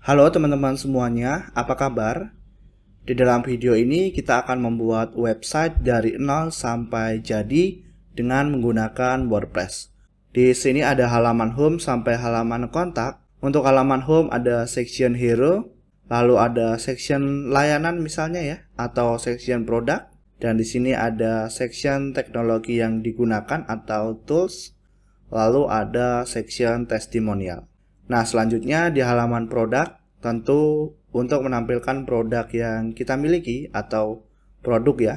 Halo teman-teman semuanya, apa kabar? Di dalam video ini kita akan membuat website dari nol sampai jadi dengan menggunakan WordPress. Di sini ada halaman home sampai halaman kontak. Untuk halaman home ada section hero, lalu ada section layanan misalnya ya, atau section produk. Dan di sini ada section teknologi yang digunakan atau tools, lalu ada section testimonial. Nah, selanjutnya di halaman produk, tentu untuk menampilkan produk yang kita miliki atau produk ya.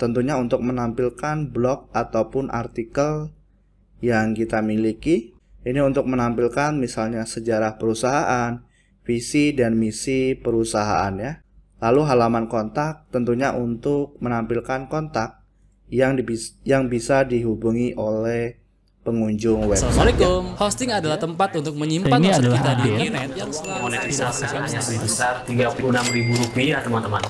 Tentunya untuk menampilkan blog ataupun artikel yang kita miliki. Ini untuk menampilkan misalnya sejarah perusahaan, visi dan misi perusahaan ya. Lalu halaman kontak tentunya untuk menampilkan kontak yang bisa dihubungi oleh pengunjung website. Assalamualaikum. Hosting adalah tempat untuk menyimpan website kita di internet yang selalu monetisasi hanya sebesar Rp36.000 teman-teman.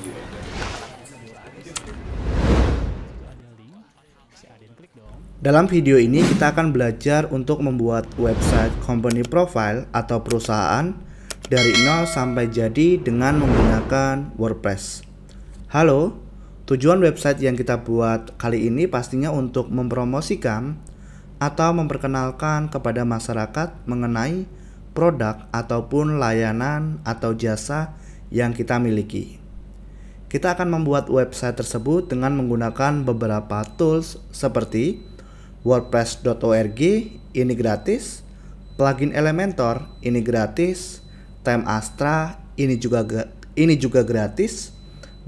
Dalam video ini kita akan belajar untuk membuat website company profile atau perusahaan dari nol sampai jadi dengan menggunakan WordPress. Halo, tujuan website yang kita buat kali ini pastinya untuk mempromosikan atau memperkenalkan kepada masyarakat mengenai produk ataupun layanan atau jasa yang kita miliki. Kita akan membuat website tersebut dengan menggunakan beberapa tools seperti WordPress.org, ini gratis, plugin Elementor, ini gratis, Theme Astra, ini juga gratis,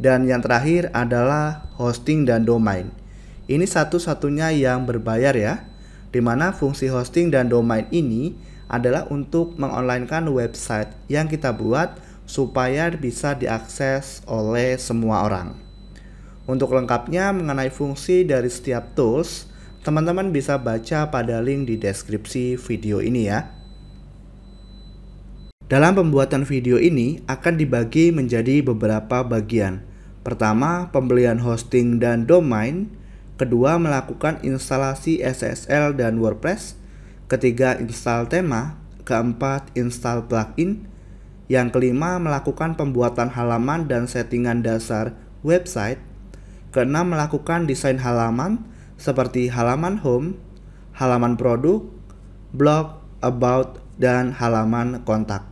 dan yang terakhir adalah hosting dan domain. Ini satu-satunya yang berbayar ya, di mana fungsi hosting dan domain ini adalah untuk mengonlinekan website yang kita buat supaya bisa diakses oleh semua orang. Untuk lengkapnya mengenai fungsi dari setiap tools, teman-teman bisa baca pada link di deskripsi video ini ya. Dalam pembuatan video ini akan dibagi menjadi beberapa bagian. Pertama, pembelian hosting dan domain. Kedua, melakukan instalasi SSL dan WordPress. Ketiga, install tema. Keempat, install plugin. Yang kelima, melakukan pembuatan halaman dan settingan dasar website. Keenam, melakukan desain halaman seperti halaman home, halaman produk, blog, about, dan halaman kontak.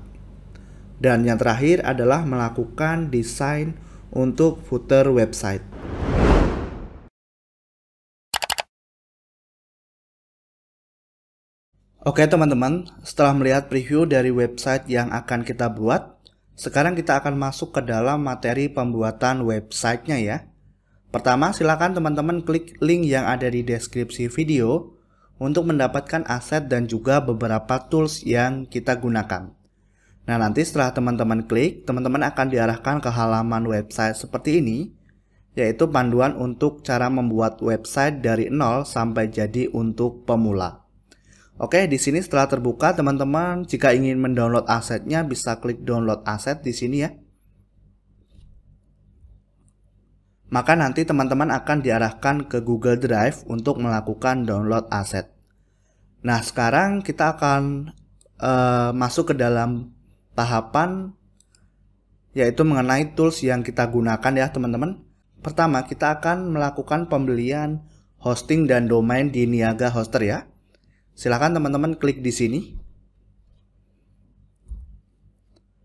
Dan yang terakhir adalah melakukan desain untuk footer website. Oke teman-teman, setelah melihat preview dari website yang akan kita buat, sekarang kita akan masuk ke dalam materi pembuatan websitenya ya. Pertama, silakan teman-teman klik link yang ada di deskripsi video untuk mendapatkan aset dan juga beberapa tools yang kita gunakan. Nah, nanti setelah teman-teman klik, teman-teman akan diarahkan ke halaman website seperti ini, yaitu panduan untuk cara membuat website dari nol sampai jadi untuk pemula. Oke, di sini setelah terbuka, teman-teman jika ingin mendownload asetnya bisa klik download aset di sini ya. Maka nanti teman-teman akan diarahkan ke Google Drive untuk melakukan download aset. Nah, sekarang kita akan masuk ke dalam tahapan yaitu mengenai tools yang kita gunakan ya teman-teman. Pertama, kita akan melakukan pembelian hosting dan domain di Niaga Hoster ya. Silakan teman-teman klik di sini.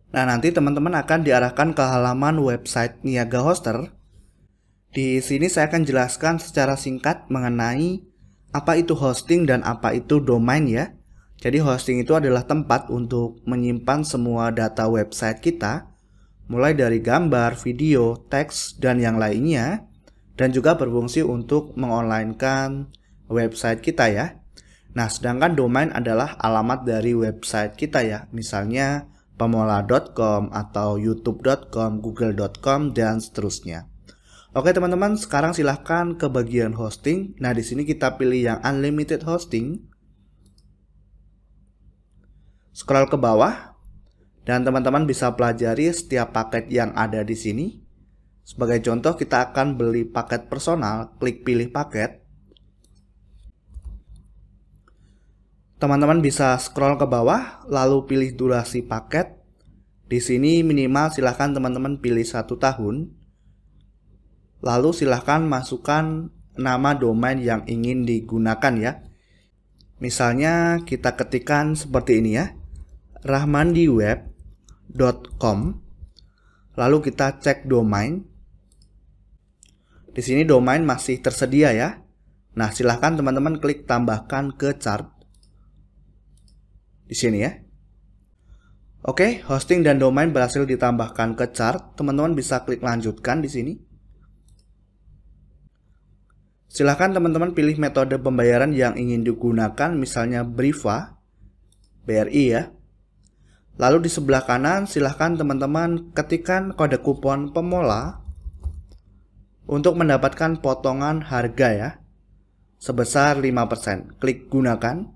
Nah, nanti teman-teman akan diarahkan ke halaman website Niaga Hoster. Di sini saya akan jelaskan secara singkat mengenai apa itu hosting dan apa itu domain ya. Jadi hosting itu adalah tempat untuk menyimpan semua data website kita, mulai dari gambar, video, teks, dan yang lainnya, dan juga berfungsi untuk mengonlinekan website kita ya. Nah, sedangkan domain adalah alamat dari website kita ya, misalnya pemula.com atau youtube.com, google.com, dan seterusnya. Oke teman-teman, sekarang silahkan ke bagian hosting. Nah, di sini kita pilih yang unlimited hosting. Scroll ke bawah dan teman-teman bisa pelajari setiap paket yang ada di sini. Sebagai contoh, kita akan beli paket personal, klik pilih paket. Teman-teman bisa scroll ke bawah lalu pilih durasi paket Di sini minimal silahkan teman-teman pilih 1 tahun. Lalu silahkan masukkan nama domain yang ingin digunakan ya. Misalnya kita ketikkan seperti ini ya, rahmandiweb.com. Lalu kita cek domain. Di sini domain masih tersedia ya. Nah, silahkan teman-teman klik tambahkan ke chart. Di sini ya. Oke, hosting dan domain berhasil ditambahkan ke chart. Teman-teman bisa klik lanjutkan di sini. Silahkan teman-teman pilih metode pembayaran yang ingin digunakan, misalnya Briva, BRI ya. Lalu di sebelah kanan silahkan teman-teman ketikkan kode kupon Pemola untuk mendapatkan potongan harga ya, sebesar 5%. Klik gunakan.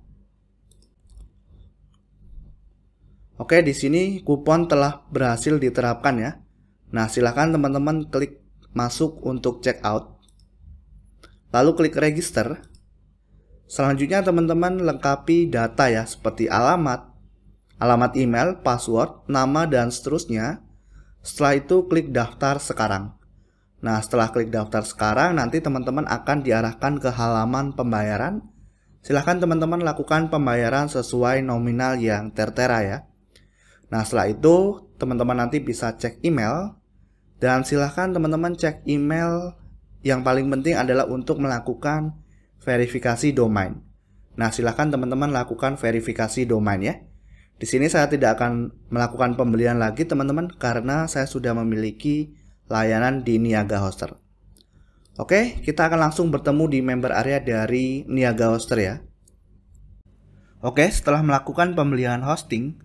Oke, di sini kupon telah berhasil diterapkan ya. Nah, silahkan teman-teman klik masuk untuk check out. Lalu klik register. Selanjutnya teman-teman lengkapi data ya, seperti alamat email, password, nama, dan seterusnya. Setelah itu klik daftar sekarang. Nah, setelah klik daftar sekarang, nanti teman-teman akan diarahkan ke halaman pembayaran. Silahkan teman-teman lakukan pembayaran sesuai nominal yang tertera ya. Nah, setelah itu teman-teman nanti bisa cek email. Dan silahkan teman-teman cek email. Yang paling penting adalah untuk melakukan verifikasi domain. Nah, silahkan teman-teman lakukan verifikasi domain ya. Di sini saya tidak akan melakukan pembelian lagi teman-teman, karena saya sudah memiliki layanan di Niaga Hoster. Oke, kita akan langsung bertemu di member area dari Niaga Hoster ya. Oke, setelah melakukan pembelian hosting,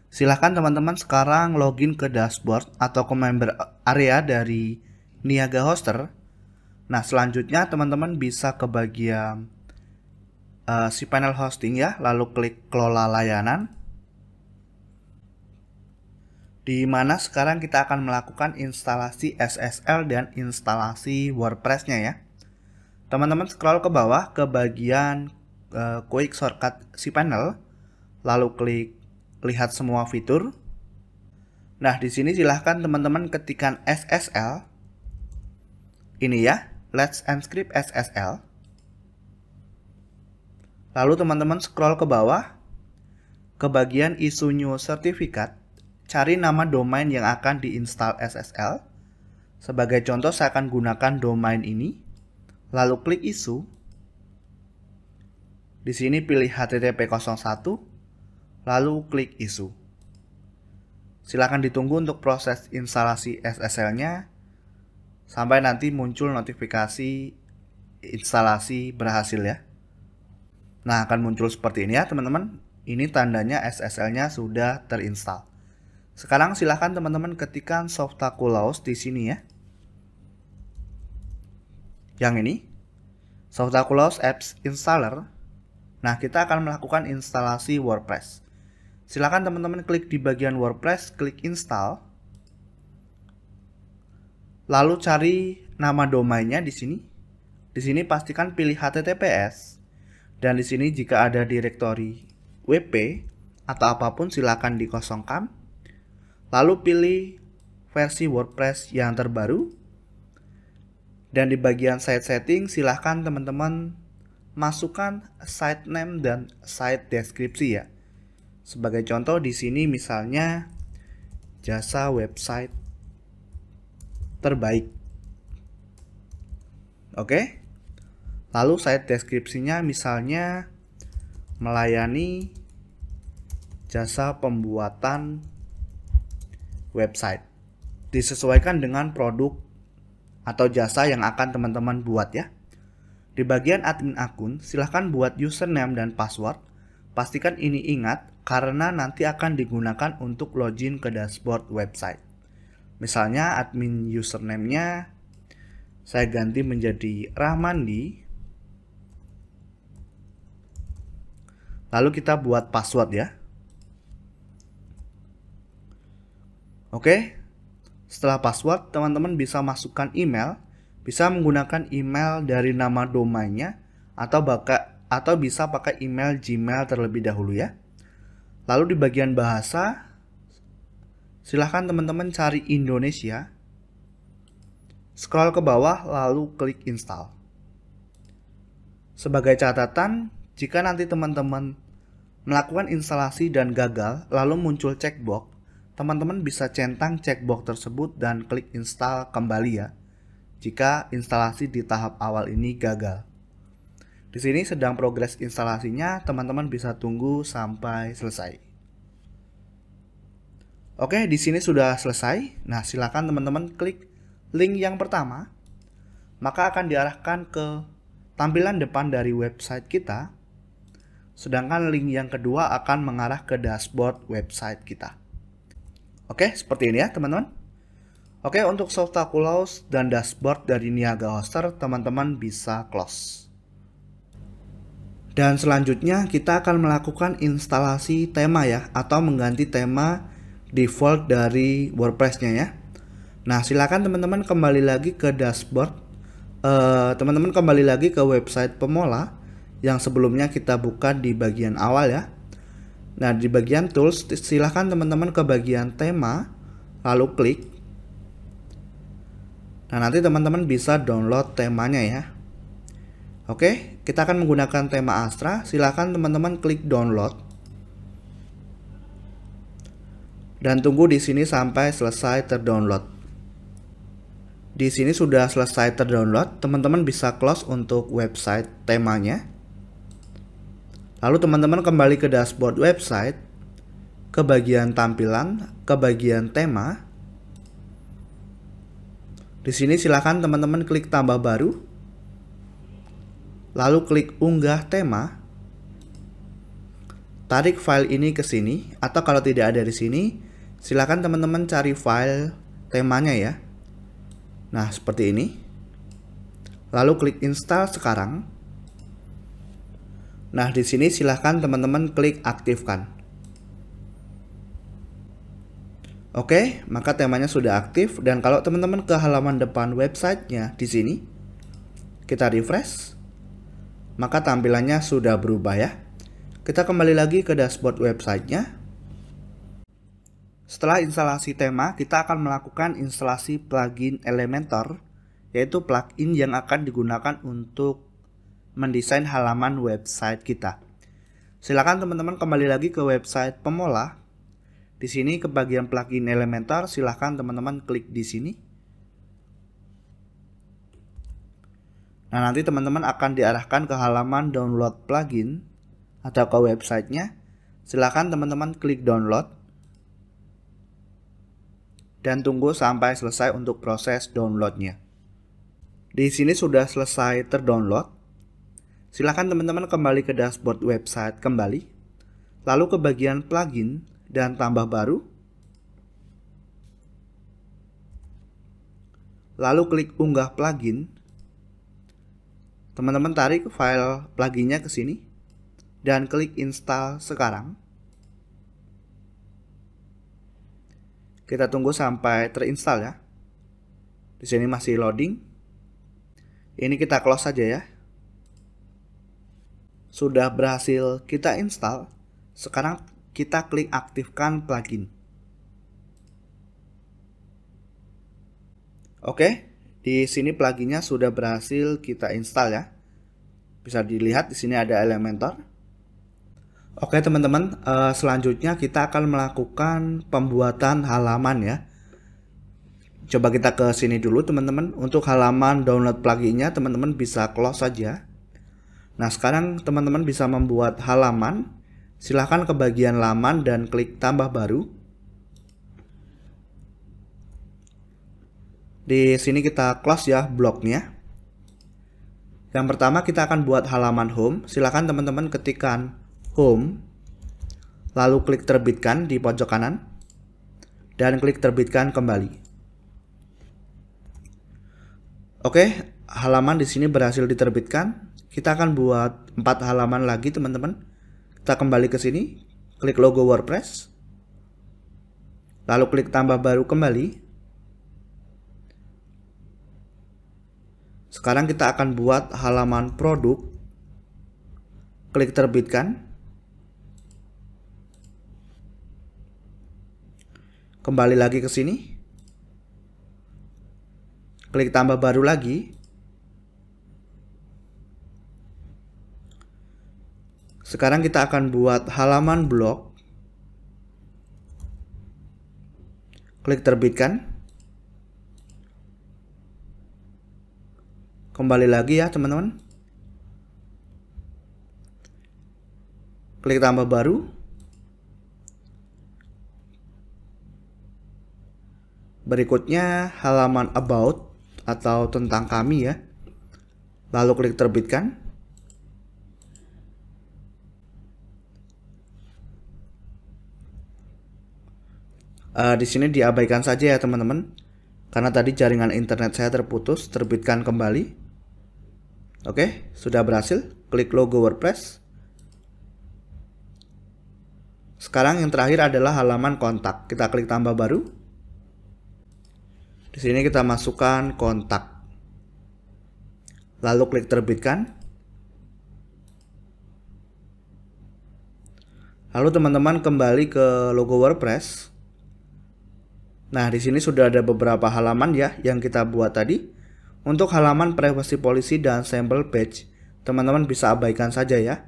silahkan teman-teman sekarang login ke dashboard atau ke member area dari Niaga Hoster. Nah, selanjutnya teman-teman bisa ke bagian cPanel hosting ya, lalu klik kelola layanan. Di mana sekarang kita akan melakukan instalasi SSL dan instalasi WordPress-nya ya. Teman-teman scroll ke bawah ke bagian quick shortcut cPanel, lalu klik lihat semua fitur. Nah, di sini silahkan teman-teman ketikkan SSL. Ini ya. Let's Encrypt SSL. Lalu teman-teman scroll ke bawah ke bagian Issue New Certificate, cari nama domain yang akan diinstal SSL. Sebagai contoh saya akan gunakan domain ini. Lalu klik Issue. Di sini pilih HTTP01, lalu klik Issue. Silakan ditunggu untuk proses instalasi SSL-nya sampai nanti muncul notifikasi instalasi berhasil ya. Nah, akan muncul seperti ini ya teman-teman. Ini tandanya SSL-nya sudah terinstall. Sekarang silahkan teman-teman ketikkan Softaculous di sini ya. Yang ini, Softaculous Apps Installer. Nah, kita akan melakukan instalasi WordPress. Silahkan teman-teman klik di bagian WordPress, klik install. Lalu cari nama domainnya di sini. Di sini pastikan pilih HTTPS. Dan di sini jika ada direktori WP atau apapun silakan dikosongkan. Lalu pilih versi WordPress yang terbaru. Dan di bagian site setting silahkan teman-teman masukkan site name dan site deskripsi ya. Sebagai contoh di sini misalnya jasa website terbaik. Oke. Lalu site deskripsinya misalnya melayani jasa pembuatan website. Disesuaikan dengan produk atau jasa yang akan teman-teman buat ya. Di bagian admin akun, silahkan buat username dan password. Pastikan ini ingat karena nanti akan digunakan untuk login ke dashboard website. Misalnya admin username-nya saya ganti menjadi Rahmandi. Lalu kita buat password ya. Oke. Setelah password, teman-teman bisa masukkan email. Bisa menggunakan email dari nama domainnya atau bisa pakai email Gmail terlebih dahulu ya. Lalu di bagian bahasa silahkan teman-teman cari Indonesia, scroll ke bawah lalu klik install. Sebagai catatan, jika nanti teman-teman melakukan instalasi dan gagal lalu muncul checkbox, teman-teman bisa centang checkbox tersebut dan klik install kembali ya, jika instalasi di tahap awal ini gagal. Di sini sedang progres instalasinya, teman-teman bisa tunggu sampai selesai. Oke, di sini sudah selesai. Nah, silakan teman-teman klik link yang pertama, maka akan diarahkan ke tampilan depan dari website kita. Sedangkan link yang kedua akan mengarah ke dashboard website kita. Oke, seperti ini ya teman-teman. Oke, untuk Softaculous dan dashboard dari Niaga Hoster, teman-teman bisa close. Dan selanjutnya kita akan melakukan instalasi tema ya, atau mengganti tema default dari WordPress-nya ya. Nah, silakan teman-teman kembali lagi ke dashboard. Teman-teman kembali lagi ke website pemula yang sebelumnya kita buka di bagian awal ya. Nah, di bagian tools silahkan teman-teman ke bagian tema lalu klik. Nah, nanti teman-teman bisa download temanya ya. Oke, kita akan menggunakan tema Astra. Silahkan teman-teman klik download dan tunggu di sini sampai selesai terdownload. Di sini sudah selesai terdownload, teman-teman bisa close untuk website temanya. Lalu teman-teman kembali ke dashboard website, ke bagian tampilan, ke bagian tema. Di sini silakan teman-teman klik tambah baru, lalu klik unggah tema. Tarik file ini ke sini, atau kalau tidak ada di sini, silakan teman-teman cari file temanya ya. Nah, seperti ini. Lalu klik install sekarang. Nah, di sini silahkan teman-teman klik aktifkan. Oke, maka temanya sudah aktif, dan kalau teman-teman ke halaman depan websitenya di sini, kita refresh, maka tampilannya sudah berubah ya. Kita kembali lagi ke dashboard websitenya. Setelah instalasi tema, kita akan melakukan instalasi plugin Elementor, yaitu plugin yang akan digunakan untuk mendesain halaman website kita. Silakan teman-teman kembali lagi ke website pemula. Di sini ke bagian plugin Elementor, silakan teman-teman klik di sini. Nah, nanti teman-teman akan diarahkan ke halaman download plugin atau ke websitenya. Silakan teman-teman klik download dan tunggu sampai selesai untuk proses downloadnya. Di sini sudah selesai terdownload. Silakan teman-teman kembali ke dashboard website kembali, lalu ke bagian plugin dan tambah baru, lalu klik unggah plugin. Teman-teman tarik file pluginnya ke sini dan klik install sekarang. Kita tunggu sampai terinstall ya. Di sini masih loading. Ini kita close saja ya. Sudah berhasil kita install. Sekarang kita klik aktifkan plugin. Oke, di sini pluginnya sudah berhasil kita install ya. Bisa dilihat di sini ada Elementor. Oke teman-teman, selanjutnya kita akan melakukan pembuatan halaman ya. Coba kita ke sini dulu teman-teman. Untuk halaman download pluginnya teman-teman bisa close saja. Nah, sekarang teman-teman bisa membuat halaman. Silahkan ke bagian laman dan klik tambah baru. Di sini kita close ya bloknya. Yang pertama kita akan buat halaman home. Silahkan teman-teman ketikkan home, lalu klik terbitkan di pojok kanan, dan klik terbitkan kembali. Oke, halaman di sini berhasil diterbitkan. Kita akan buat 4 halaman lagi teman-teman. Kita kembali ke sini, klik logo WordPress, lalu klik tambah baru kembali. Sekarang kita akan buat halaman produk, klik terbitkan. Kembali lagi ke sini. Klik tambah baru lagi. Sekarang kita akan buat halaman blog. Klik terbitkan. Kembali lagi ya teman-teman. Klik tambah baru. Berikutnya halaman about atau tentang kami ya. Lalu klik terbitkan. Di sini diabaikan saja ya teman-teman, karena tadi jaringan internet saya terputus. Terbitkan kembali. Oke, sudah berhasil. Klik logo WordPress. Sekarang yang terakhir adalah halaman kontak. Kita klik tambah baru. Di sini kita masukkan kontak. Lalu klik terbitkan. Lalu teman-teman kembali ke logo WordPress. Nah, di sini sudah ada beberapa halaman ya yang kita buat tadi. Untuk halaman privasi policy dan sample page, teman-teman bisa abaikan saja ya.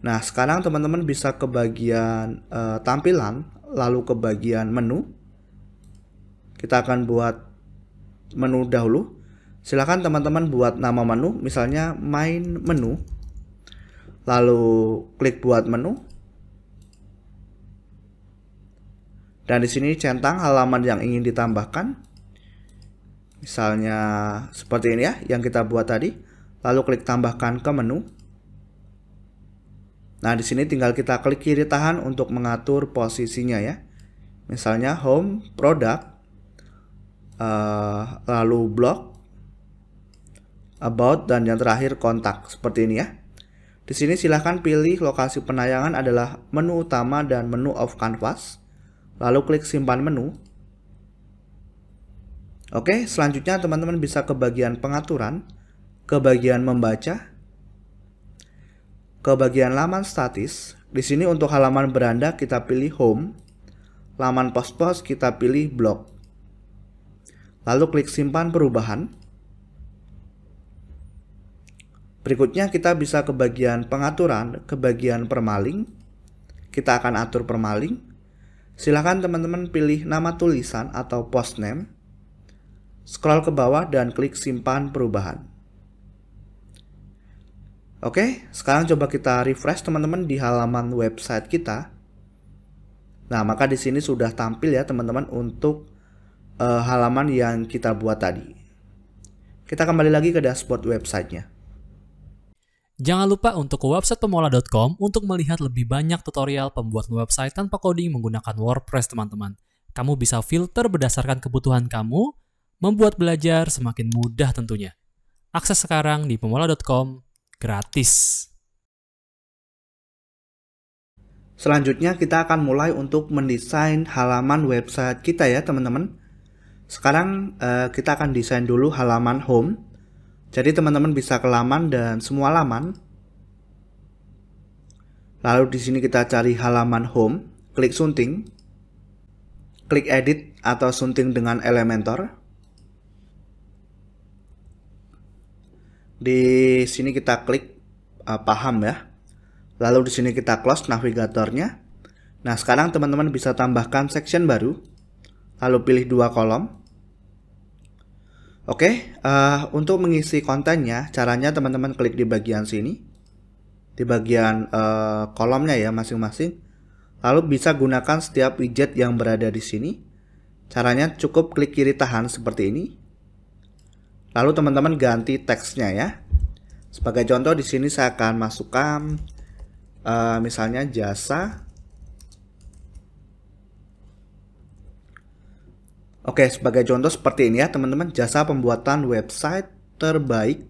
Nah, sekarang teman-teman bisa ke bagian tampilan, lalu ke bagian menu. Kita akan buat menu dahulu. Silakan teman-teman buat nama menu, misalnya main menu. Lalu klik buat menu. Dan di sini centang halaman yang ingin ditambahkan. Misalnya seperti ini ya yang kita buat tadi. Lalu klik tambahkan ke menu. Nah, di sini tinggal kita klik kiri tahan untuk mengatur posisinya ya. Misalnya home, product, lalu blog, about, dan yang terakhir kontak. Seperti ini ya. Di sini silahkan pilih lokasi penayangan adalah menu utama dan menu of canvas. Lalu klik simpan menu. Oke, selanjutnya teman-teman bisa ke bagian pengaturan, ke bagian membaca, ke bagian laman statis. Di sini untuk halaman beranda kita pilih home, laman post-post kita pilih blog. Lalu klik simpan perubahan. Berikutnya kita bisa ke bagian pengaturan, ke bagian permaling. Kita akan atur permaling. Silakan teman-teman pilih nama tulisan atau post name. Scroll ke bawah dan klik simpan perubahan. Oke, sekarang coba kita refresh teman-teman di halaman website kita. Nah, maka di sini sudah tampil ya teman-teman untuk halaman yang kita buat tadi. Kita kembali lagi ke dashboard websitenya. Jangan lupa untuk ke website pemula.com untuk melihat lebih banyak tutorial pembuatan website tanpa coding menggunakan WordPress, teman-teman. Kamu bisa filter berdasarkan kebutuhan kamu, membuat belajar semakin mudah tentunya. Akses sekarang di pemula.com gratis. Selanjutnya kita akan mulai untuk mendesain halaman website kita ya teman-teman. Sekarang kita akan desain dulu halaman home. Jadi teman-teman bisa ke laman dan semua laman. Lalu di sini kita cari halaman home, klik sunting, klik edit atau sunting dengan Elementor. Di sini kita klik paham ya. Lalu di sini kita close navigatornya. Nah, sekarang teman-teman bisa tambahkan section baru. Lalu pilih 2 kolom. Oke, untuk mengisi kontennya, caranya teman-teman klik di bagian sini, di bagian kolomnya ya masing-masing. Lalu bisa gunakan setiap widget yang berada di sini. Caranya cukup klik kiri tahan seperti ini. Lalu teman-teman ganti teksnya ya. Sebagai contoh di sini saya akan masukkan misalnya jasa. Oke, sebagai contoh seperti ini ya teman-teman, jasa pembuatan website terbaik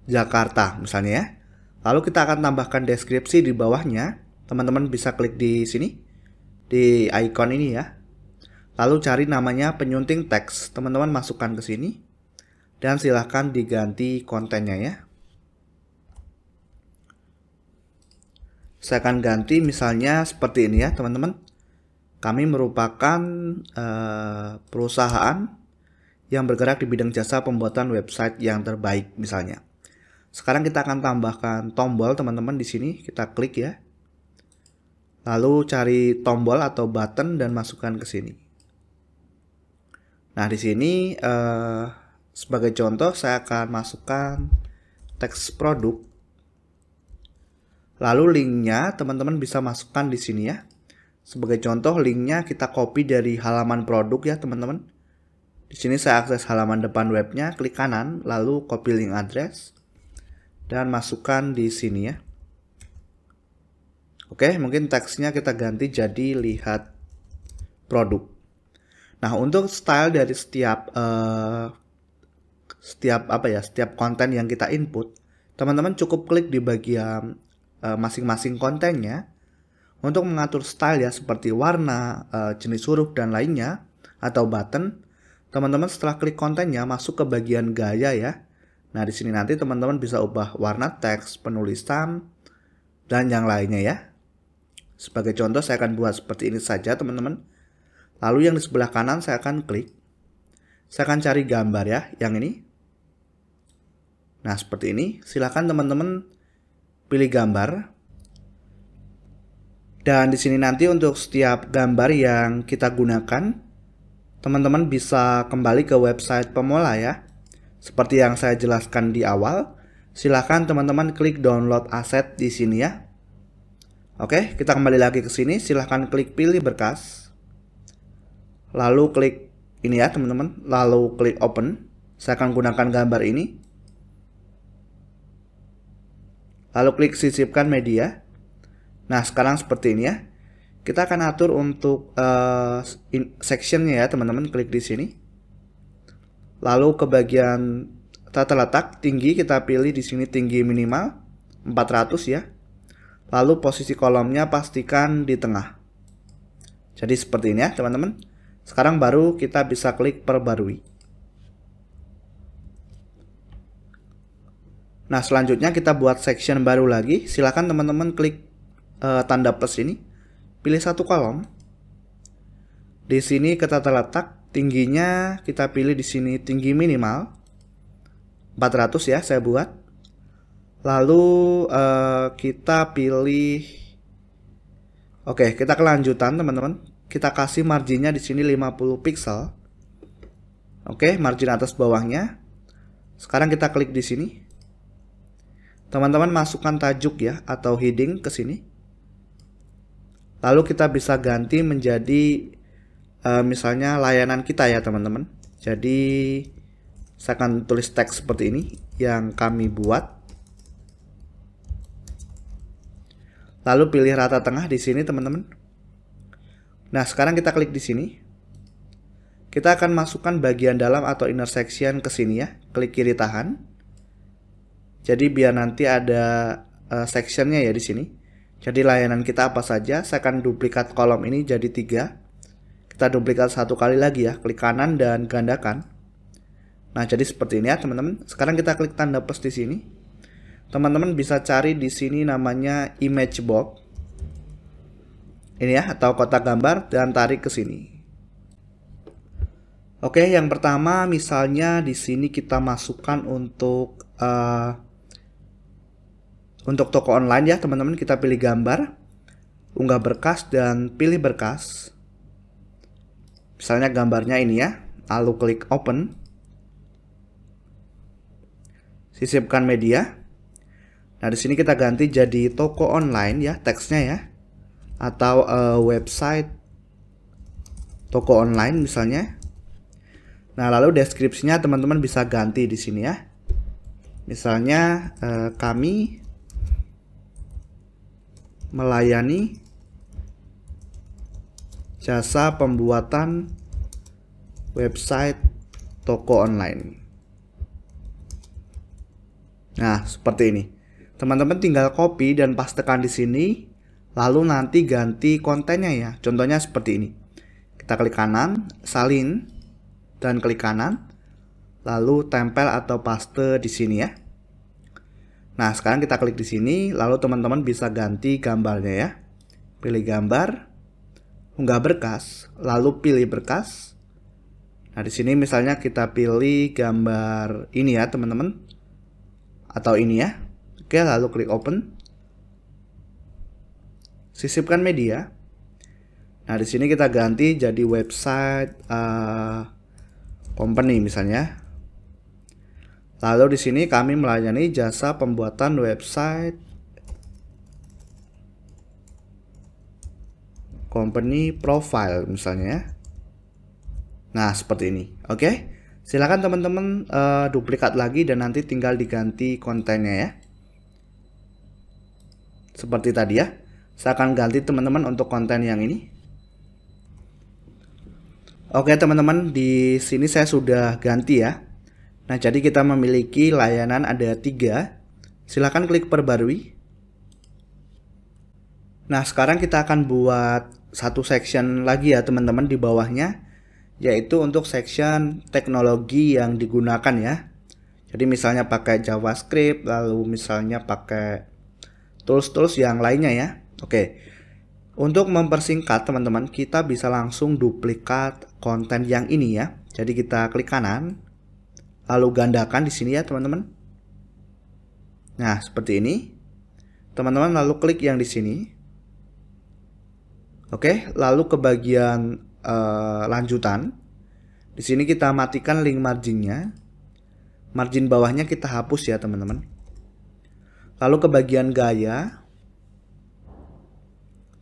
Jakarta misalnya ya. Lalu kita akan tambahkan deskripsi di bawahnya. Teman-teman bisa klik di sini, di icon ini ya. Lalu cari namanya penyunting teks. Teman-teman masukkan ke sini. Dan silahkan diganti kontennya ya. Saya akan ganti misalnya seperti ini ya teman-teman. kami merupakan perusahaan yang bergerak di bidang jasa pembuatan website yang terbaik misalnya. Sekarang kita akan tambahkan tombol teman-teman di sini, kita klik ya. Lalu cari tombol atau button dan masukkan ke sini. Nah, di sini sebagai contoh saya akan masukkan teks produk. Lalu linknya teman-teman bisa masukkan di sini ya. Sebagai contoh linknya kita copy dari halaman produk ya teman-teman. Di sini saya akses halaman depan webnya, klik kanan, lalu copy link address dan masukkan di sini ya. Oke, mungkin teksnya kita ganti jadi lihat produk. Nah, untuk style dari setiap konten yang kita input, teman-teman cukup klik di bagian masing-masing kontennya untuk mengatur style ya, seperti warna, jenis huruf dan lainnya atau button. Teman-teman setelah klik kontennya masuk ke bagian gaya ya. Nah, di sini nanti teman-teman bisa ubah warna teks, penulisan dan yang lainnya ya. Sebagai contoh saya akan buat seperti ini saja teman-teman. Lalu yang di sebelah kanan saya akan klik. Saya akan cari gambar ya, yang ini. Nah, seperti ini. Silakan teman-teman pilih gambar. Dan di sini nanti untuk setiap gambar yang kita gunakan, teman-teman bisa kembali ke website pemula ya. Seperti yang saya jelaskan di awal, silakan teman-teman klik download aset di sini ya. Oke, kita kembali lagi ke sini, silakan klik pilih berkas. Lalu klik ini ya teman-teman, lalu klik open. Saya akan gunakan gambar ini. Lalu klik sisipkan media. Nah, sekarang seperti ini ya. Kita akan atur untuk sectionnya ya teman-teman, klik di sini. Lalu ke bagian tata letak tinggi kita pilih di sini tinggi minimal 400 ya. Lalu posisi kolomnya pastikan di tengah. Jadi seperti ini ya teman-teman. Sekarang baru kita bisa klik perbarui. Nah, selanjutnya kita buat section baru lagi. Silakan teman-teman klik tanda plus ini. Pilih satu kolom. Di sini ke tata letak tingginya kita pilih di sini tinggi minimal 400 ya, saya buat. Lalu kita pilih oke, kita kelanjutan teman-teman. Kita kasih marginnya di sini 50 pixel. Oke, margin atas bawahnya. Sekarang kita klik di sini. Teman-teman masukkan tajuk ya atau heading ke sini. Lalu kita bisa ganti menjadi misalnya layanan kita ya teman-teman. Jadi saya akan tulis teks seperti ini yang kami buat. Lalu pilih rata tengah di sini teman-teman. Nah, sekarang kita klik di sini. Kita akan masukkan bagian dalam atau inner section ke sini ya. Klik kiri tahan. Jadi biar nanti ada sectionnya ya di sini. Jadi layanan kita apa saja. Saya akan duplikat kolom ini jadi 3. Kita duplikat satu kali lagi ya. Klik kanan dan gandakan. Nah, jadi seperti ini ya teman-teman. Sekarang kita klik tanda plus di sini. Teman-teman bisa cari di sini namanya image box. Ini ya, atau kotak gambar, dan tarik ke sini. Oke, yang pertama misalnya di sini kita masukkan untuk toko online ya teman-teman. Kita pilih gambar, unggah berkas dan pilih berkas. Misalnya gambarnya ini ya. Lalu klik open. Sisipkan media. Nah, di sini kita ganti jadi toko online ya teksnya ya. Atau website toko online misalnya. Nah, lalu deskripsinya teman-teman bisa ganti di sini ya. Misalnya kami melayani jasa pembuatan website toko online. Nah, seperti ini. Teman-teman tinggal copy dan pastekan di sini, lalu nanti ganti kontennya ya. Contohnya seperti ini. Kita klik kanan, salin, dan klik kanan, lalu tempel atau paste di sini ya. Nah, sekarang kita klik di sini, lalu teman-teman bisa ganti gambarnya ya. Pilih gambar, unggah berkas, lalu pilih berkas. Nah, di sini misalnya kita pilih gambar ini ya, teman-teman. Atau ini ya. Oke, lalu klik open. Sisipkan media. Nah, di sini kita ganti jadi website company misalnya. Lalu di sini kami melayani jasa pembuatan website company profile misalnya. Nah, seperti ini. Oke. Silakan teman-teman duplikat lagi dan nanti tinggal diganti kontennya ya. Seperti tadi ya. Saya akan ganti teman-teman untuk konten yang ini. Oke, teman-teman, di sini saya sudah ganti ya. Nah, jadi kita memiliki layanan ada 3. Silakan klik perbarui. Nah, sekarang kita akan buat satu section lagi ya, teman-teman, di bawahnya, yaitu untuk section teknologi yang digunakan ya. Jadi misalnya pakai JavaScript, lalu misalnya pakai tools-tools yang lainnya ya. Oke. Untuk mempersingkat, teman-teman, kita bisa langsung duplikat konten yang ini ya. Jadi kita klik kanan, lalu gandakan di sini ya, teman-teman. Nah, seperti ini. Teman-teman lalu klik yang di sini. Oke, lalu ke bagian lanjutan. Di sini kita matikan link marginnya. Margin bawahnya kita hapus ya, teman-teman. Lalu ke bagian gaya.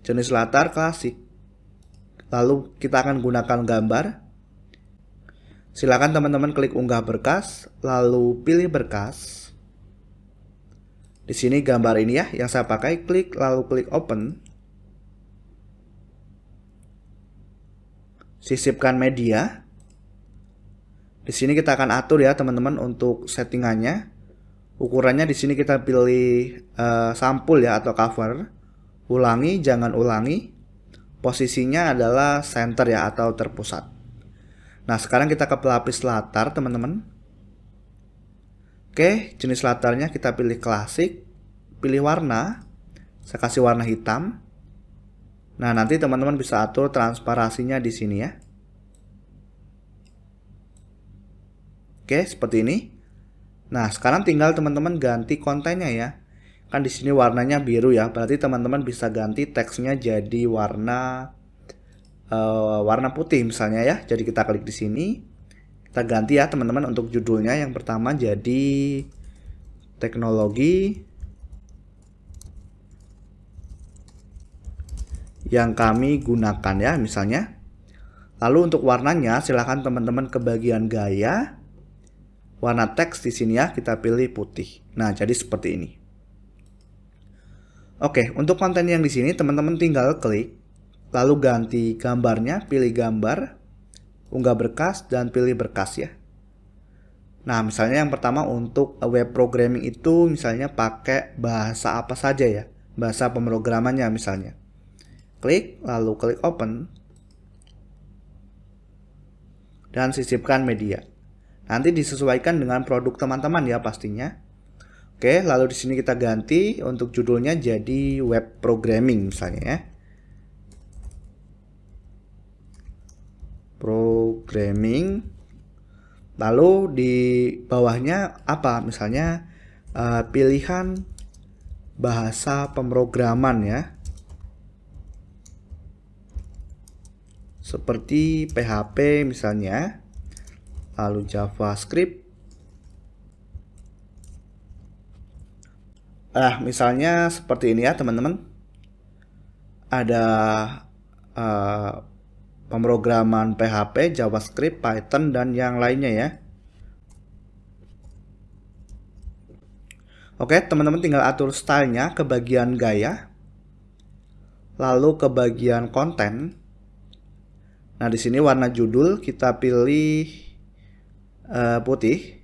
Jenis latar klasik. Lalu kita akan gunakan gambar. Silakan teman-teman klik unggah berkas, lalu pilih berkas. Di sini gambar ini ya yang saya pakai, klik lalu klik open. Sisipkan media. Di sini kita akan atur ya, teman-teman, untuk settingannya. Ukurannya di sini kita pilih sampul ya atau cover. Ulangi, jangan ulangi. Posisinya adalah center ya atau terpusat. Nah, sekarang kita ke pelapis latar, teman-teman. Oke, jenis latarnya kita pilih klasik. Pilih warna. Saya kasih warna hitam. Nah, nanti teman-teman bisa atur transparansinya di sini ya. Oke, seperti ini. Nah, sekarang tinggal teman-teman ganti kontennya ya. Kan di sini warnanya biru ya, berarti teman-teman bisa ganti teksnya jadi warna putih misalnya ya. Jadi kita klik di sini, kita ganti ya, teman-teman, untuk judulnya. Yang pertama jadi teknologi yang kami gunakan ya, misalnya. Lalu untuk warnanya silahkan teman-teman ke bagian gaya. Warna teks di sini ya, kita pilih putih. Nah, jadi seperti ini. Oke, untuk konten yang di sini teman-teman tinggal klik, lalu ganti gambarnya, pilih gambar, unggah berkas, dan pilih berkas ya. Nah, misalnya yang pertama untuk web programming itu misalnya pakai bahasa apa saja ya, bahasa pemrogramannya misalnya. Klik, lalu klik open, dan sisipkan media. Nanti disesuaikan dengan produk teman-teman ya pastinya. Oke, lalu di sini kita ganti untuk judulnya jadi web programming misalnya ya. Programming. Lalu di bawahnya apa? Misalnya pilihan bahasa pemrograman ya. Seperti PHP misalnya. Lalu JavaScript. Misalnya seperti ini ya, teman-teman. Ada pemrograman PHP, JavaScript, Python, dan yang lainnya ya. Oke, teman-teman tinggal atur stylenya ke bagian gaya. Lalu ke bagian konten. Nah, di sini warna judul kita pilih putih.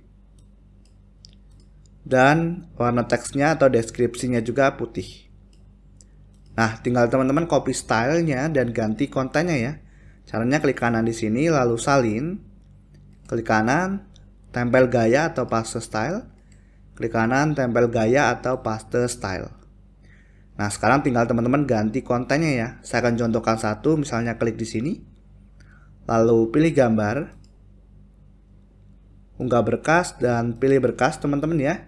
Dan warna teksnya atau deskripsinya juga putih. Nah, tinggal teman-teman copy stylenya dan ganti kontennya ya. Caranya klik kanan di sini, lalu salin. Klik kanan, tempel gaya atau paste style. Klik kanan, tempel gaya atau paste style. Nah, sekarang tinggal teman-teman ganti kontennya ya. Saya akan contohkan satu, misalnya klik di sini. Lalu pilih gambar. Unggah berkas dan pilih berkas teman-teman ya.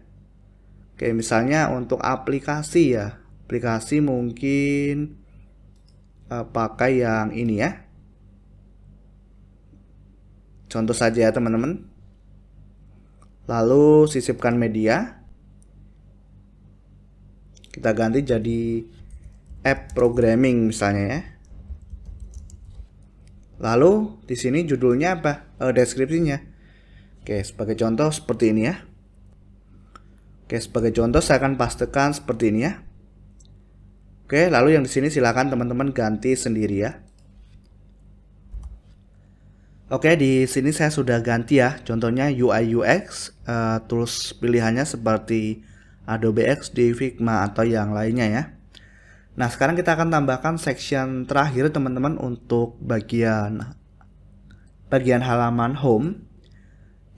Oke, misalnya untuk aplikasi ya. Aplikasi mungkin pakai yang ini ya. Contoh saja ya teman-teman. Lalu sisipkan media. Kita ganti jadi app programming misalnya ya. Lalu di sini judulnya apa? Deskripsinya. Oke, sebagai contoh seperti ini ya. Oke, sebagai contoh saya akan pastekan seperti ini ya. Oke, lalu yang di sini silakan teman-teman ganti sendiri ya. Oke, di sini saya sudah ganti ya. Contohnya UI UX, tools pilihannya seperti Adobe XD, Figma atau yang lainnya ya. Nah, sekarang kita akan tambahkan section terakhir teman-teman untuk bagian halaman home.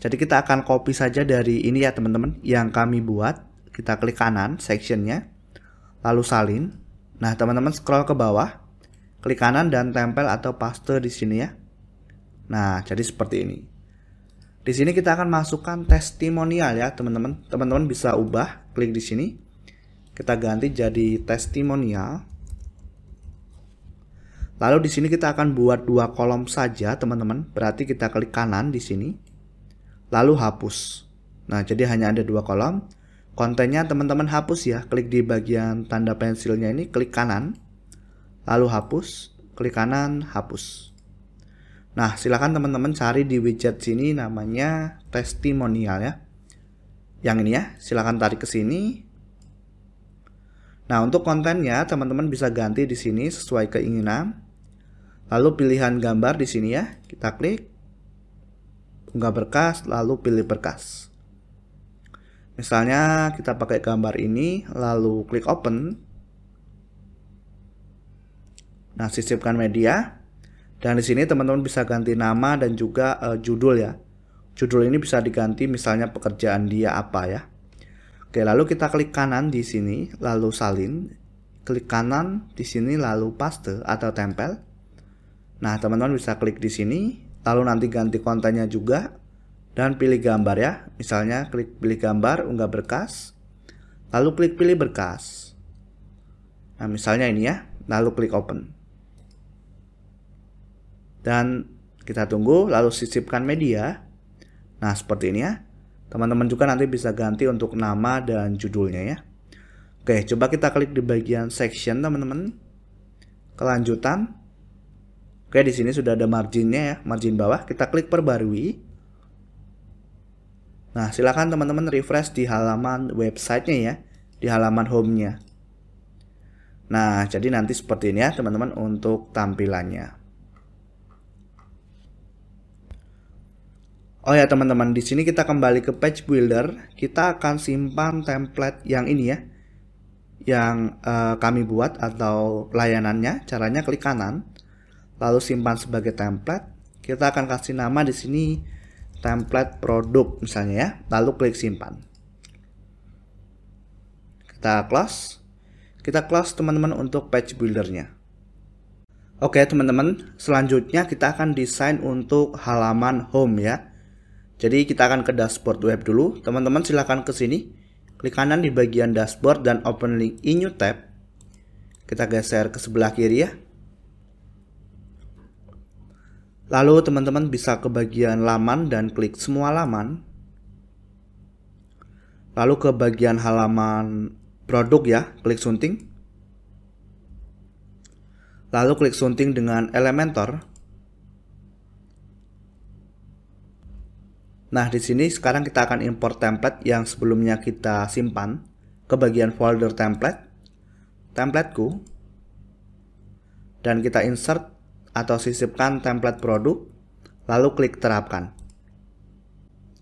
Jadi kita akan copy saja dari ini ya teman-teman yang kami buat. Kita klik kanan sectionnya, lalu salin. Nah, teman-teman scroll ke bawah, klik kanan dan tempel atau paste di sini ya. Nah, jadi seperti ini. Di sini kita akan masukkan testimonial ya, teman-teman. Teman-teman bisa ubah, klik di sini. Kita ganti jadi testimonial. Lalu di sini kita akan buat 2 kolom saja, teman-teman. Berarti kita klik kanan di sini. Lalu hapus. Nah, jadi hanya ada 2 kolom. Kontennya teman-teman hapus ya. Klik di bagian tanda pensilnya ini, klik kanan. Lalu hapus, klik kanan, hapus. Nah, silakan teman-teman cari di widget sini namanya testimonial ya. Yang ini ya, silakan tarik ke sini. Nah, untuk kontennya teman-teman bisa ganti di sini sesuai keinginan. Lalu pilihan gambar di sini ya, kita klik. Unggah berkas, lalu pilih berkas. Misalnya kita pakai gambar ini, lalu klik open. Nah, sisipkan media. Dan di sini teman-teman bisa ganti nama dan juga judul ya. Judul ini bisa diganti misalnya pekerjaan dia apa ya. Oke, lalu kita klik kanan di sini, lalu salin. Klik kanan di sini, lalu paste atau tempel. Nah, teman-teman bisa klik di sini, lalu nanti ganti kontennya juga. Dan pilih gambar ya. Misalnya klik pilih gambar, unggah berkas. Lalu klik pilih berkas. Nah, misalnya ini ya, lalu klik open. Dan kita tunggu, lalu sisipkan media. Nah, seperti ini ya. Teman-teman juga nanti bisa ganti untuk nama dan judulnya ya. Oke, coba kita klik di bagian section teman-teman. Kelanjutan. Oke, di sini sudah ada marginnya ya, margin bawah. Kita klik perbarui. Nah, silakan teman-teman refresh di halaman websitenya ya, di halaman home-nya. Nah, jadi nanti seperti ini ya teman-teman untuk tampilannya. Oh ya teman-teman, di sini kita kembali ke page builder. Kita akan simpan template yang ini ya, yang kami buat atau layanannya. Caranya klik kanan, lalu simpan sebagai template. Kita akan kasih nama di sini template produk misalnya ya, lalu klik simpan. Kita close teman-teman untuk page buildernya. Oke teman-teman, selanjutnya kita akan desain untuk halaman home ya. Jadi kita akan ke dashboard web dulu. Teman-teman silahkan ke sini, klik kanan di bagian dashboard dan open link in new tab. Kita geser ke sebelah kiri ya. Lalu teman-teman bisa ke bagian laman dan klik semua laman. Lalu ke bagian halaman produk ya, klik sunting. Lalu klik sunting dengan Elementor. Nah, di sini sekarang kita akan import template yang sebelumnya kita simpan ke bagian folder template, templateku, dan kita insert atau sisipkan template produk, lalu klik terapkan.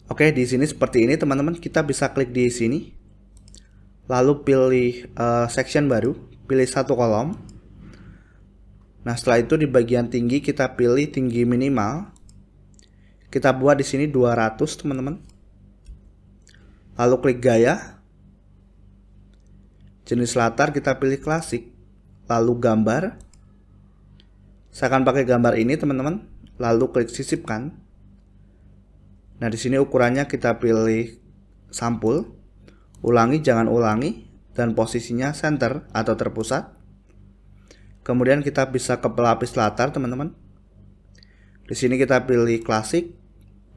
Oke, di sini seperti ini teman-teman. Kita bisa klik di sini, lalu pilih section baru, pilih satu kolom. Nah, setelah itu di bagian tinggi kita pilih tinggi minimal. Kita buat di sini 200 teman-teman. Lalu klik gaya. jenis latar kita pilih klasik, lalu gambar. Saya akan pakai gambar ini teman-teman, lalu klik sisipkan. Nah, di sini ukurannya kita pilih sampul, ulangi jangan ulangi, dan posisinya center atau terpusat. Kemudian kita bisa ke pelapis latar teman-teman. Di sini kita pilih klasik,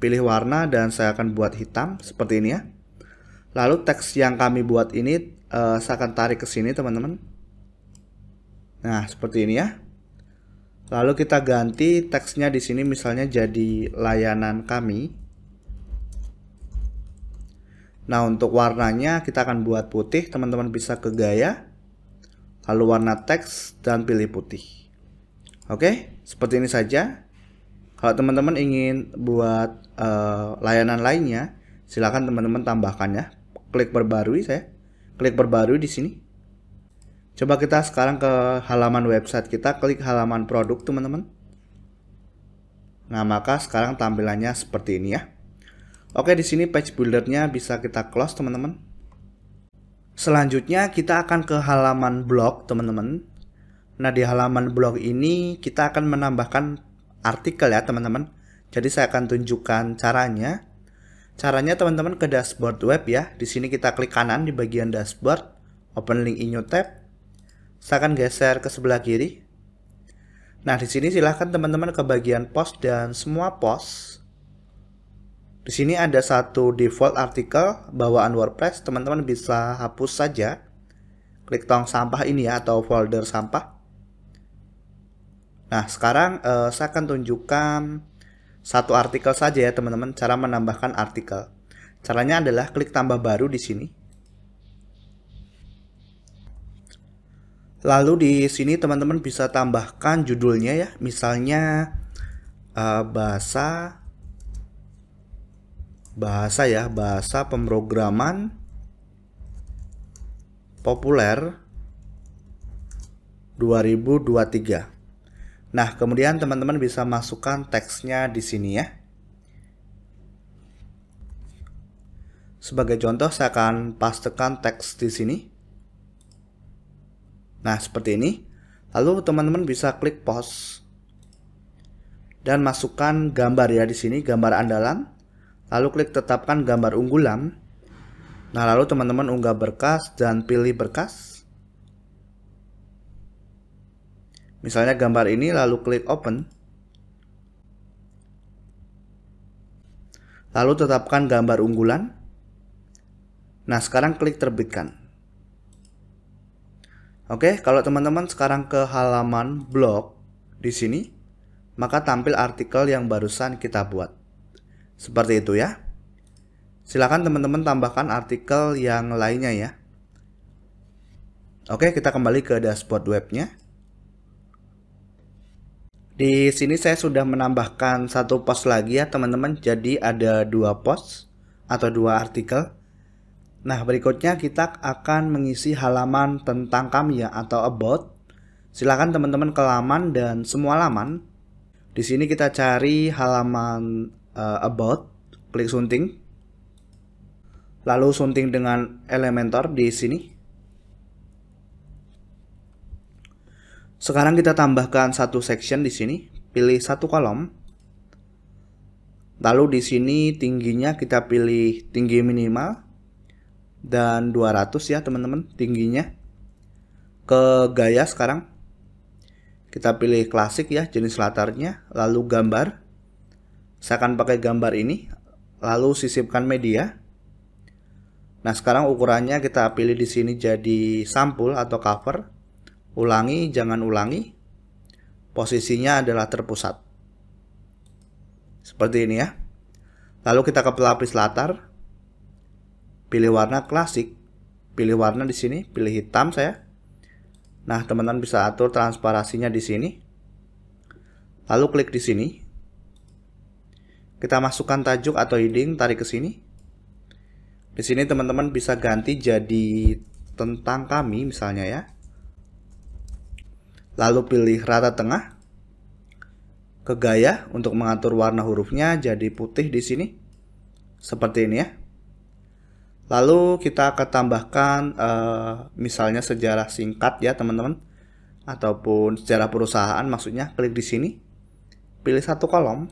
pilih warna, dan saya akan buat hitam seperti ini ya. Lalu teks yang kami buat ini saya akan tarik ke sini teman-teman. Nah, seperti ini ya. Lalu kita ganti teksnya di sini misalnya jadi layanan kami. Nah, untuk warnanya kita akan buat putih, teman-teman bisa ke gaya, lalu warna teks dan pilih putih. Oke, seperti ini saja. Kalau teman-teman ingin buat layanan lainnya, silakan teman-teman tambahkan ya. Klik perbarui, saya klik perbarui di sini. Coba kita sekarang ke halaman website kita, klik halaman produk teman-teman. Nah, maka sekarang tampilannya seperti ini ya. Oke, di sini page buildernya bisa kita close teman-teman. Selanjutnya kita akan ke halaman blog teman-teman. Nah, di halaman blog ini kita akan menambahkan artikel ya teman-teman. Jadi saya akan tunjukkan caranya. Caranya teman-teman ke dashboard web ya. Di sini kita klik kanan di bagian dashboard, open link in new tab. Saya akan geser ke sebelah kiri. Nah, di sini silahkan teman-teman ke bagian post dan semua post. Di sini ada satu default artikel bawaan WordPress, teman-teman bisa hapus saja. Klik tong sampah ini ya, atau folder sampah. Nah, sekarang saya akan tunjukkan satu artikel saja ya teman-teman, cara menambahkan artikel. Caranya adalah klik tambah baru di sini. Lalu di sini teman-teman bisa tambahkan judulnya ya, misalnya bahasa pemrograman populer 2023. Nah, kemudian teman-teman bisa masukkan teksnya di sini ya. Sebagai contoh, saya akan pastekan teks di sini. Nah, seperti ini. Lalu teman-teman bisa klik post dan masukkan gambar ya di sini, gambar andalan. Lalu klik tetapkan gambar unggulan. Nah, lalu teman-teman unggah berkas dan pilih berkas. Misalnya gambar ini, lalu klik open. Lalu tetapkan gambar unggulan. Nah, sekarang klik terbitkan. Oke, kalau teman-teman sekarang ke halaman blog di sini, maka tampil artikel yang barusan kita buat. Seperti itu ya. Silakan teman-teman tambahkan artikel yang lainnya ya. Oke, kita kembali ke dashboard webnya. Di sini saya sudah menambahkan satu post lagi ya teman-teman. Jadi ada 2 post atau 2 artikel. Nah, berikutnya kita akan mengisi halaman tentang kami ya, atau about. Silakan teman-teman ke laman dan semua laman. Di sini kita cari halaman about, klik sunting. Lalu sunting dengan Elementor di sini. Sekarang kita tambahkan satu section di sini, pilih satu kolom. Lalu di sini tingginya kita pilih tinggi minimal dan 200 ya teman-teman tingginya. Ke gaya sekarang kita pilih klasik ya, jenis latarnya, lalu gambar. Saya akan pakai gambar ini, lalu sisipkan media. Nah, sekarang ukurannya kita pilih di sini jadi sampul atau cover. Ulangi, jangan ulangi. Posisinya adalah terpusat. Seperti ini ya. Lalu kita ke pelapis latar. Pilih warna klasik. Pilih warna di sini, pilih hitam saya. Nah, teman-teman bisa atur transparansinya di sini. Lalu klik di sini. Kita masukkan tajuk atau heading, tarik ke sini. Di sini teman-teman bisa ganti jadi tentang kami misalnya ya. Lalu pilih rata tengah. Ke gaya untuk mengatur warna hurufnya jadi putih di sini. Seperti ini ya. Lalu kita akan tambahkan misalnya sejarah singkat ya teman-teman, ataupun sejarah perusahaan maksudnya. Klik di sini, pilih satu kolom.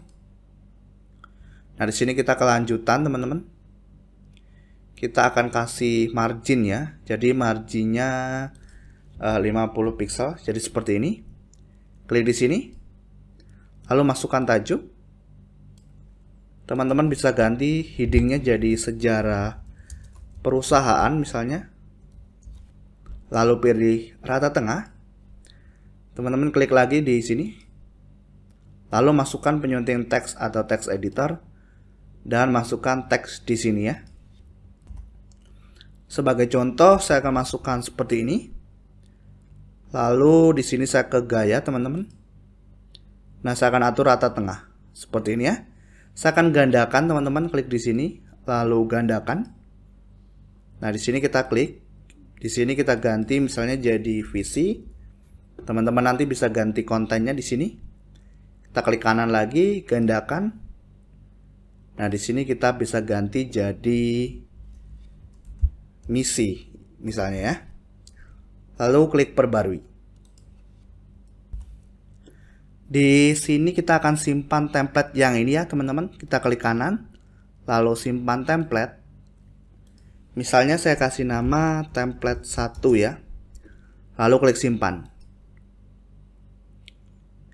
Nah di sini kita kelanjutan teman-teman. Kita akan kasih margin ya. Jadi marginnya 50 pixel. Jadi seperti ini. Klik di sini. Lalu masukkan tajuk. Teman-teman bisa ganti headingnya jadi sejarah perusahaan misalnya. Lalu pilih rata tengah. Teman-teman klik lagi di sini. Lalu masukkan penyunting teks atau text editor dan masukkan teks di sini ya. Sebagai contoh saya akan masukkan seperti ini. Lalu di sini saya ke gaya teman-teman. Nah, saya akan atur rata tengah seperti ini ya. Saya akan gandakan teman-teman, klik di sini lalu gandakan. Nah, di sini kita klik. Di sini kita ganti misalnya jadi visi. Teman-teman nanti bisa ganti kontennya di sini. Kita klik kanan lagi, gandakan. Nah, di sini kita bisa ganti jadi misi misalnya ya. Lalu klik perbarui. Di sini kita akan simpan template yang ini ya, teman-teman. Kita klik kanan, lalu simpan template. Misalnya saya kasih nama template 1 ya. Lalu klik simpan.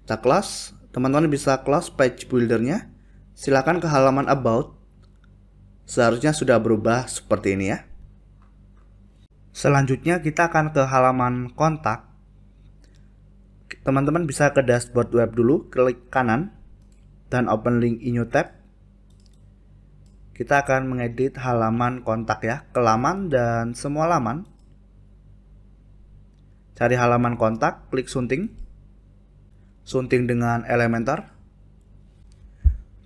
Kita close. Teman-teman bisa close page buildernya. Silakan ke halaman about. Seharusnya sudah berubah seperti ini ya. Selanjutnya kita akan ke halaman kontak. Teman-teman bisa ke dashboard web dulu, klik kanan dan open link in new tab. Kita akan mengedit halaman kontak ya, ke laman dan semua laman. Cari halaman kontak, klik sunting. Sunting dengan Elementor.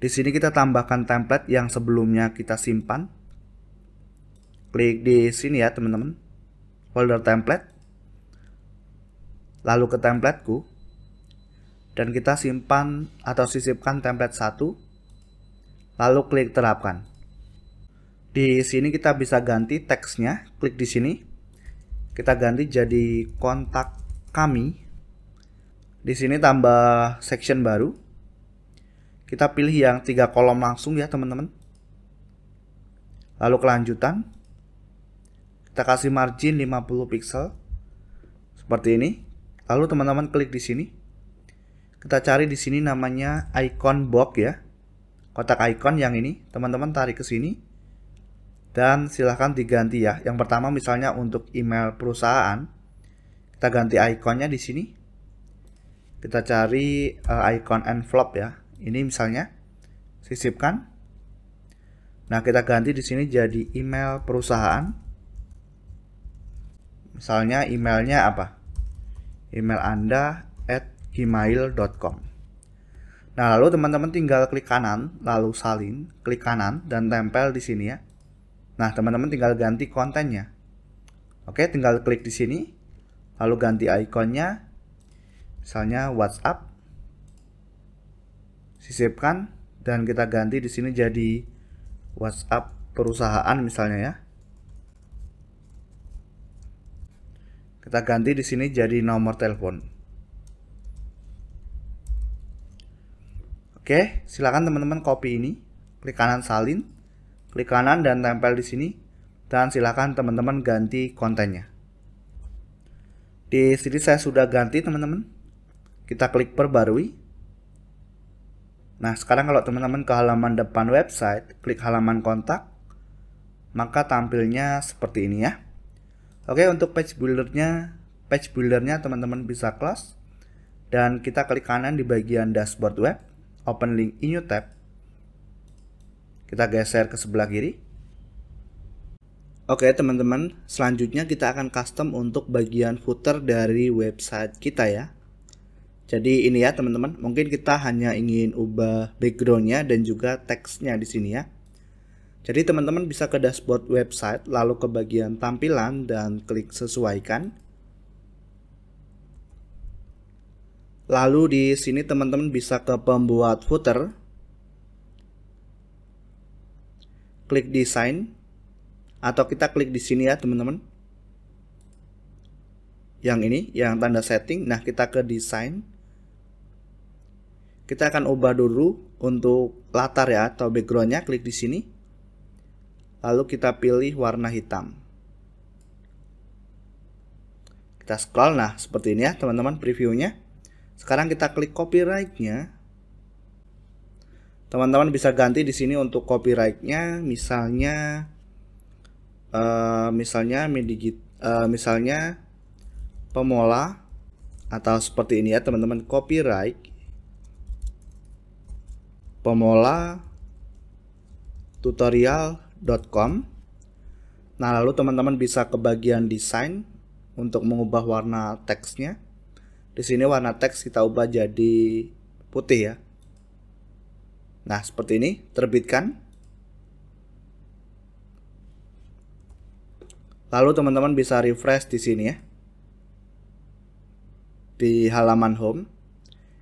Di sini kita tambahkan template yang sebelumnya kita simpan. Klik di sini ya teman-teman. Folder template. Lalu ke templateku. Dan kita simpan atau sisipkan template 1. Lalu klik terapkan. Di sini kita bisa ganti teksnya, klik di sini. Kita ganti jadi kontak kami. Di sini tambah section baru. Kita pilih yang 3 kolom langsung ya, teman-teman. Lalu kelanjutan. Kita kasih margin 50 pixel. Seperti ini. Lalu teman-teman klik di sini. Kita cari di sini namanya icon box ya. Kotak icon yang ini, teman-teman tarik ke sini. Dan silahkan diganti ya. Yang pertama misalnya untuk email perusahaan, kita ganti ikonnya di sini. Kita cari icon envelope ya. Ini misalnya sisipkan. Nah, kita ganti di sini jadi email perusahaan. Misalnya emailnya apa? Email Anda @gmail.com. Nah, lalu teman-teman tinggal klik kanan, lalu salin, klik kanan dan tempel di sini ya. Nah, teman-teman tinggal ganti kontennya. Oke, tinggal klik di sini, lalu ganti ikonnya, misalnya WhatsApp, sisipkan, dan kita ganti di sini jadi WhatsApp perusahaan misalnya ya. Kita ganti di sini jadi nomor telepon. Oke, silakan teman-teman copy ini, klik kanan salin. Klik kanan dan tempel di sini dan silakan teman-teman ganti kontennya. Di sini saya sudah ganti teman-teman. Kita klik perbarui. Nah, sekarang kalau teman-teman ke halaman depan website, klik halaman kontak, maka tampilnya seperti ini ya. Oke, untuk page buildernya teman-teman bisa close dan kita klik kanan di bagian dashboard web, open link in new tab. Kita geser ke sebelah kiri. Oke teman-teman, selanjutnya kita akan custom untuk bagian footer dari website kita ya. Jadi ini ya teman-teman, mungkin kita hanya ingin ubah backgroundnya dan juga teksnya di sini ya. Jadi teman-teman bisa ke dashboard website, lalu ke bagian tampilan dan klik sesuaikan. Lalu di sini teman-teman bisa ke pembuat footer. Klik desain, Atau kita klik di sini ya teman-teman. Yang ini, yang tanda setting. Nah, kita ke desain. Kita akan ubah dulu untuk latar ya atau backgroundnya. Klik di sini. Lalu kita pilih warna hitam. Kita scroll, nah seperti ini ya teman-teman previewnya. Sekarang kita klik copyright-nya. Teman-teman bisa ganti di sini untuk copyright-nya, misalnya misalnya Pemola, atau seperti ini ya teman-teman, copyright Pemola tutorial.com. Nah, lalu teman-teman bisa ke bagian desain untuk mengubah warna teksnya. Di sini warna teks kita ubah jadi putih ya. Nah, seperti ini, terbitkan. Lalu teman-teman bisa refresh di sini ya. Di halaman home.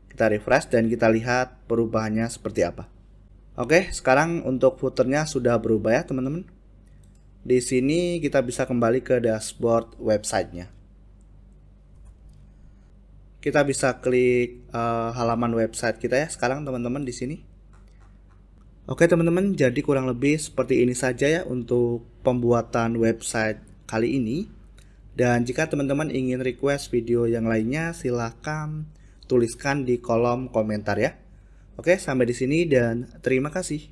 Kita refresh dan kita lihat perubahannya seperti apa. Oke, sekarang untuk footernya sudah berubah ya teman-teman. Di sini kita bisa kembali ke dashboard websitenya. Kita bisa klik halaman website kita ya sekarang teman-teman di sini. Oke teman-teman, jadi kurang lebih seperti ini saja ya untuk pembuatan website kali ini. Dan jika teman-teman ingin request video yang lainnya, silahkan tuliskan di kolom komentar ya. Oke, sampai di sini dan terima kasih.